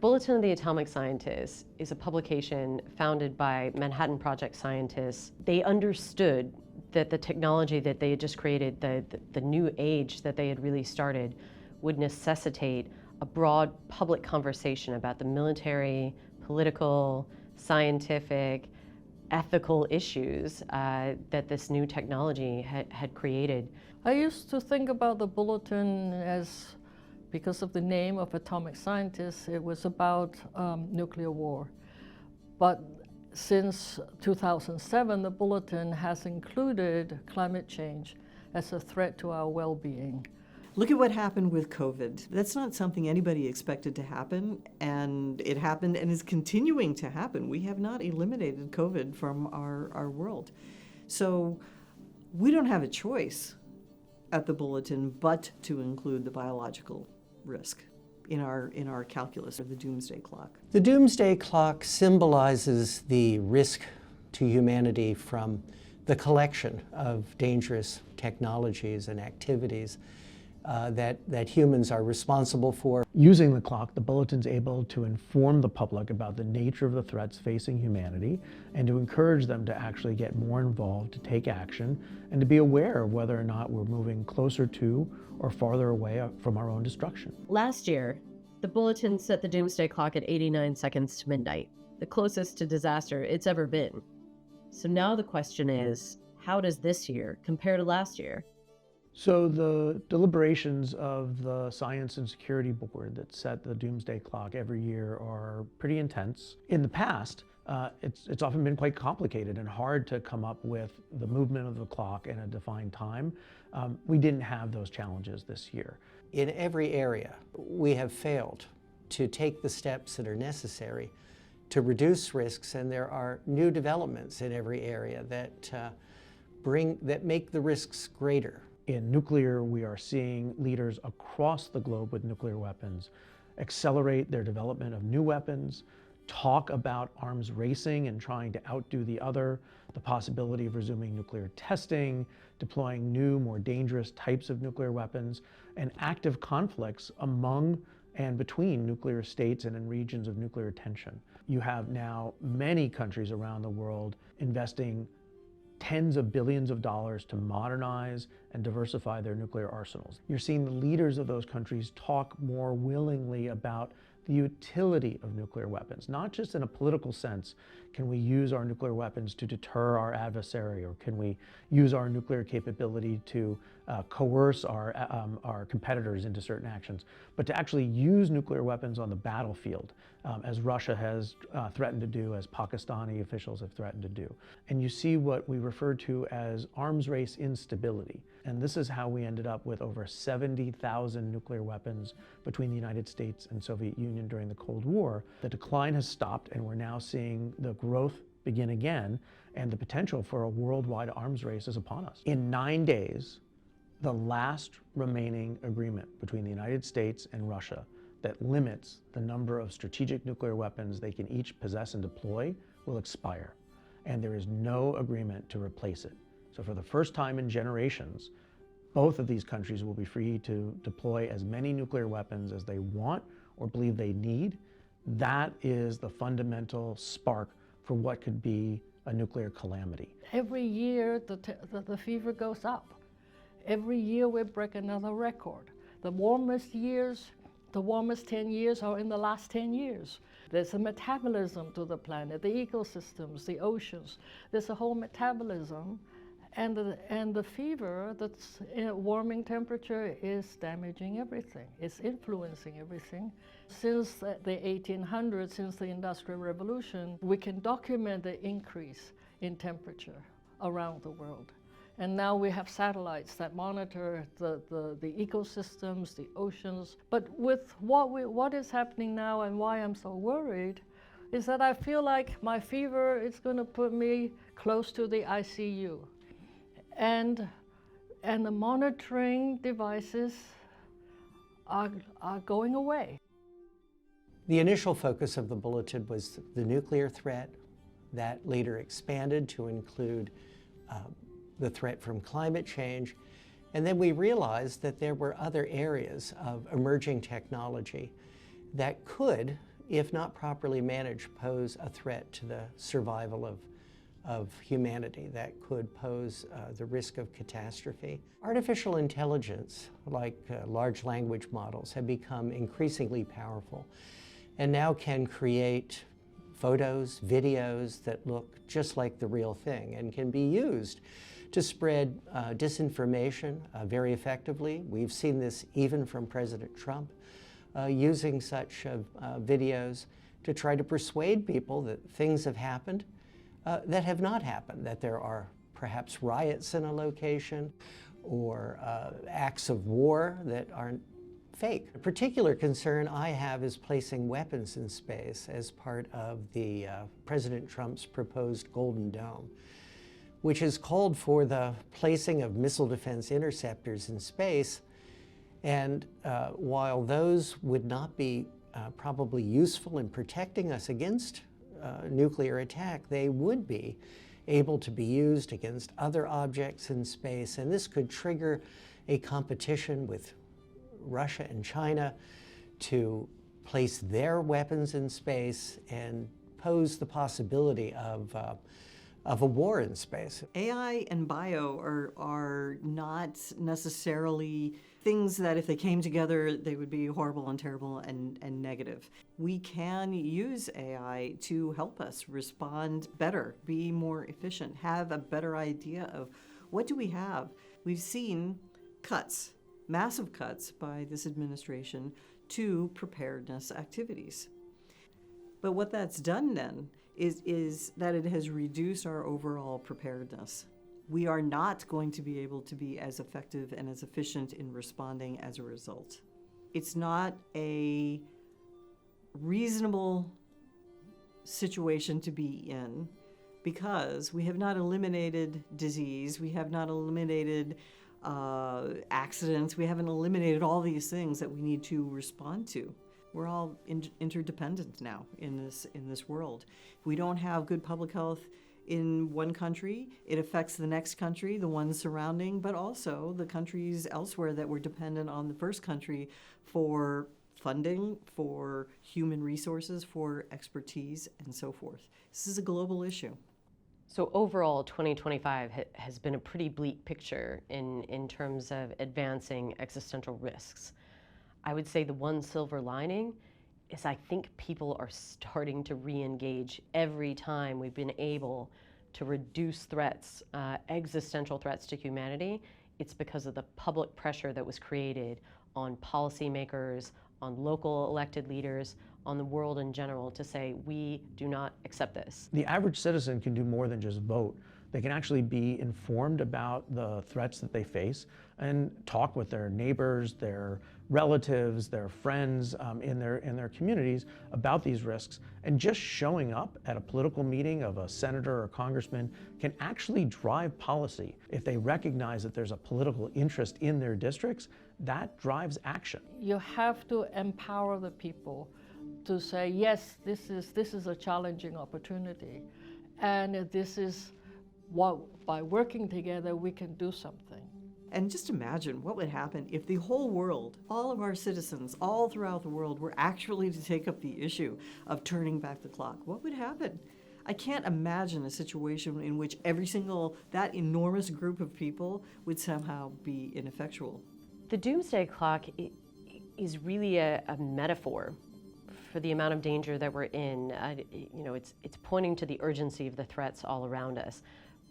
Bulletin of the Atomic Scientist is a publication founded by Manhattan Project scientists. They understood that the technology that they had just created, the new age that they had really started, would necessitate a broad public conversation about the military, political, scientific, ethical issues that this new technology had created. I used to think about the Bulletin as, because of the name of atomic scientists, it was about nuclear war. But since 2007, the Bulletin has included climate change as a threat to our well-being. Look at what happened with COVID. That's not something anybody expected to happen, and it happened and is continuing to happen. We have not eliminated COVID from our world. So we don't have a choice at the Bulletin but to include the biological risk in our calculus, or the Doomsday Clock. The Doomsday Clock symbolizes the risk to humanity from the collection of dangerous technologies and activities that humans are responsible for. Using the clock, the Bulletin's able to inform the public about the nature of the threats facing humanity and to encourage them to actually get more involved, to take action, and to be aware of whether or not we're moving closer to or farther away from our own destruction. Last year, the Bulletin set the Doomsday Clock at 89 seconds to midnight, the closest to disaster it's ever been. So now the question is, how does this year compare to last year? So the deliberations of the Science and Security Board that set the Doomsday Clock every year are pretty intense. In the past, it's often been quite complicated and hard to come up with the movement of the clock in a defined time. We didn't have those challenges this year. In every area, we have failed to take the steps that are necessary to reduce risks, and there are new developments in every area that make the risks greater. In nuclear, we are seeing leaders across the globe with nuclear weapons accelerate their development of new weapons, talk about arms racing and trying to outdo the other, the possibility of resuming nuclear testing, deploying new, more dangerous types of nuclear weapons, and active conflicts among and between nuclear states and in regions of nuclear tension. You have now many countries around the world investing tens of billions of dollars to modernize and diversify their nuclear arsenals. You're seeing the leaders of those countries talk more willingly about the utility of nuclear weapons, not just in a political sense. Can we use our nuclear weapons to deter our adversary, or can we use our nuclear capability to coerce our competitors into certain actions, but to actually use nuclear weapons on the battlefield, as Russia has threatened to do, as Pakistani officials have threatened to do. And you see what we refer to as arms race instability. And this is how we ended up with over 70,000 nuclear weapons between the United States and Soviet Union during the Cold War. The decline has stopped, and we're now seeing the growth begin again, and the potential for a worldwide arms race is upon us. In 9 days, the last remaining agreement between the United States and Russia that limits the number of strategic nuclear weapons they can each possess and deploy will expire, and there is no agreement to replace it. So for the first time in generations, both of these countries will be free to deploy as many nuclear weapons as they want or believe they need. That is the fundamental spark for what could be a nuclear calamity. Every year the fever goes up. Every year we break another record. The warmest 10 years are in the last 10 years. There's a metabolism to the planet, the ecosystems, the oceans. There's a whole metabolism, and the fever, that's warming temperature, is damaging everything. It's influencing everything. Since the 1800s, since the Industrial Revolution, we can document the increase in temperature around the world. And now we have satellites that monitor the ecosystems, the oceans. But with what is happening now, and why I'm so worried, is that I feel like my fever is going to put me close to the ICU. And the monitoring devices are going away. The initial focus of the Bulletin was the nuclear threat, that later expanded to include the threat from climate change. And then we realized that there were other areas of emerging technology that could, if not properly managed, pose a threat to the survival of humanity that could pose the risk of catastrophe. Artificial intelligence, like large language models, have become increasingly powerful and now can create photos, videos that look just like the real thing and can be used to spread disinformation very effectively. We've seen this even from President Trump using such videos to try to persuade people that things have happened that have not happened, that there are perhaps riots in a location or acts of war that aren't fake. A particular concern I have is placing weapons in space as part of the President Trump's proposed Golden Dome, which has called for the placing of missile defense interceptors in space. And while those would not be probably useful in protecting us against nuclear attack, they would be able to be used against other objects in space. And this could trigger a competition with Russia and China to place their weapons in space and pose the possibility of a war in space. AI and bio are not necessarily things that if they came together, they would be horrible and terrible and negative. We can use AI to help us respond better, be more efficient, have a better idea of what do we have. We've seen cuts, massive cuts by this administration to preparedness activities. But what that's done then is that it has reduced our overall preparedness. We are not going to be able to be as effective and as efficient in responding as a result. It's not a reasonable situation to be in because we have not eliminated disease, we have not eliminated accidents, we haven't eliminated all these things that we need to respond to. We're all interdependent now in this world. If we don't have good public health in one country, it affects the next country, the ones surrounding, but also the countries elsewhere that were dependent on the first country for funding, for human resources, for expertise, and so forth. This is a global issue. So overall, 2025 has been a pretty bleak picture in terms of advancing existential risks. I would say the one silver lining is I think people are starting to re-engage every time we've been able to reduce threats, existential threats to humanity. It's because of the public pressure that was created on policymakers, on local elected leaders, on the world in general to say, we do not accept this. The average citizen can do more than just vote. They can actually be informed about the threats that they face and talk with their neighbors, their relatives, their friends in their communities about these risks. And just showing up at a political meeting of a senator or congressman can actually drive policy. If they recognize that there's a political interest in their districts, that drives action. You have to empower the people to say, yes, this is a challenging opportunity, and this is what, by working together, we can do something. And just imagine what would happen if the whole world, all of our citizens, all throughout the world, were actually to take up the issue of turning back the clock. What would happen? I can't imagine a situation in which that enormous group of people would somehow be ineffectual. The Doomsday Clock is really a metaphor for the amount of danger that we're in. It's pointing to the urgency of the threats all around us.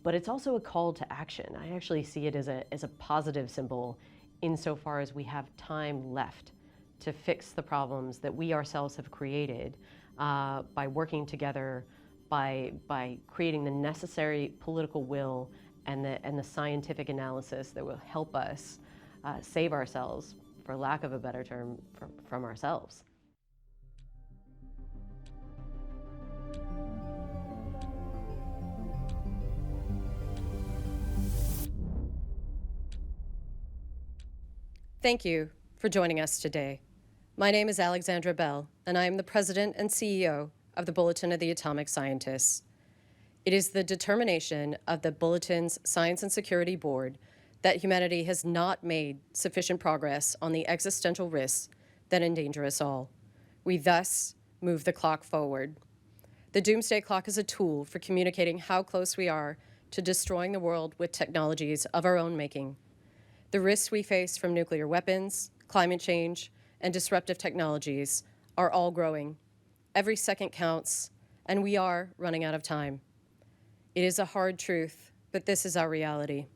But it's also a call to action. I actually see it as a positive symbol insofar as we have time left to fix the problems that we ourselves have created by working together, by creating the necessary political will and the scientific analysis that will help us save ourselves, for lack of a better term, from ourselves. Thank you for joining us today. My name is Alexandra Bell, and I am the President and CEO of the Bulletin of the Atomic Scientists. It is the determination of the Bulletin's Science and Security Board that humanity has not made sufficient progress on the existential risks that endanger us all. We thus move the clock forward. The Doomsday Clock is a tool for communicating how close we are to destroying the world with technologies of our own making. The risks we face from nuclear weapons, climate change, and disruptive technologies are all growing. Every second counts, and we are running out of time. It is a hard truth, but this is our reality.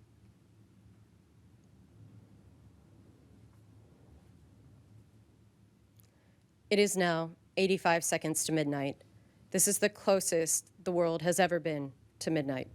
It is now 85 seconds to midnight. This is the closest the world has ever been to midnight.